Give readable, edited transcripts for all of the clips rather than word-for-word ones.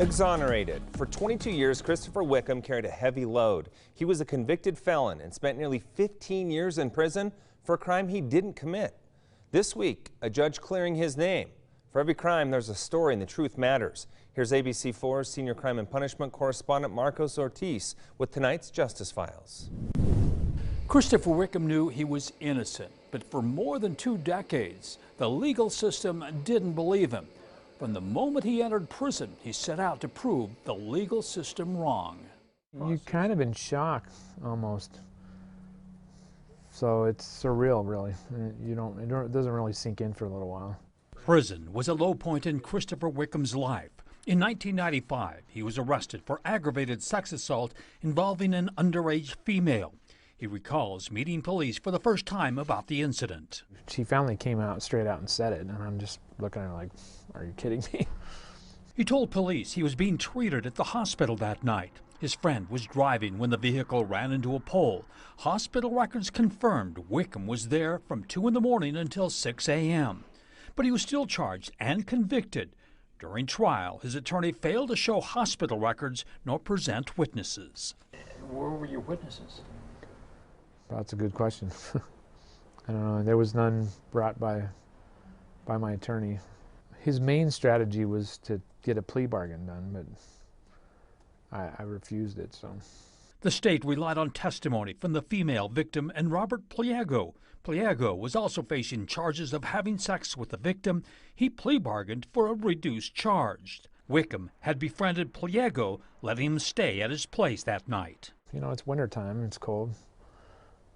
Exonerated. For 22 years, Christopher Wickham carried a heavy load. He was a convicted felon and spent nearly 15 years in prison for a crime he didn't commit. This week, a judge clearing his name. For every crime, there's a story and the truth matters. Here's ABC4's senior crime and punishment correspondent Marcos Ortiz with tonight's Justice Files. Christopher Wickham knew he was innocent, but for more than 2 decades, the legal system didn't believe him. From the moment he entered prison, he set out to prove the legal system wrong. You're kind of in shock, almost. So it's surreal, really. It doesn't really sink in for a little while. Prison was a low point in Christopher Wickham's life. In 1995, he was arrested for aggravated sex assault involving an underage female. He recalls meeting police for the first time about the incident. She finally came out straight out and said it, and I'm just looking at her like, are you kidding me? He told police he was being treated at the hospital that night. His friend was driving when the vehicle ran into a pole. Hospital records confirmed Wickham was there from 2 in the morning until 6 a.m. But he was still charged and convicted. During trial, his attorney failed to show hospital records nor present witnesses. Where were your witnesses? That's a good question. I don't know. There was none brought by my attorney. His main strategy was to get a plea bargain done, but I refused it. So the state relied on testimony from the female victim and Robert Pliego. Pliego was also facing charges of having sex with the victim. He plea bargained for a reduced charge. Wickham had befriended Pliego, letting him stay at his place that night. You know, it's wintertime, it's cold.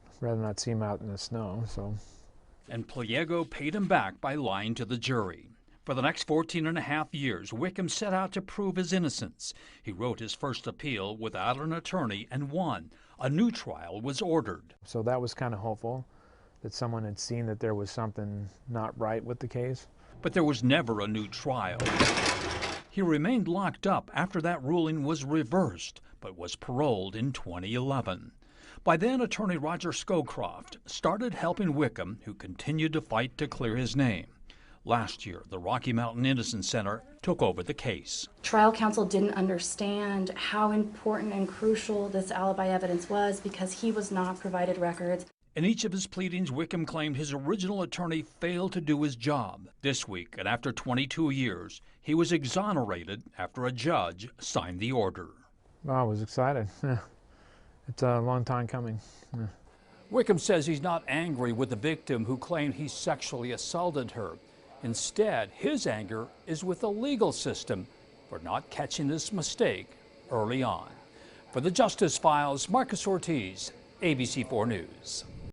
I'd rather not see him out in the snow, so. And Pliego paid him back by lying to the jury. For the next 14.5 years, Wickham set out to prove his innocence. He wrote his first appeal without an attorney and won. A new trial was ordered. So that was kind of hopeful that someone had seen that there was something not right with the case. But there was never a new trial. He remained locked up after that ruling was reversed, but was paroled in 2011. By then, attorney Roger Scowcroft started helping Wickham, who continued to fight to clear his name. Last year, the Rocky Mountain Innocence Center took over the case. Trial counsel didn't understand how important and crucial this alibi evidence was because he was not provided records. In each of his pleadings, Wickham claimed his original attorney failed to do his job. This week, and after 22 years, he was exonerated after a judge signed the order. Well, I was excited. It's a long time coming. Wickham says he's not angry with the victim who claimed he sexually assaulted her. Instead, his anger is with the legal system for not catching this mistake early on. For the Justice Files, Marcos Ortiz, ABC4 News.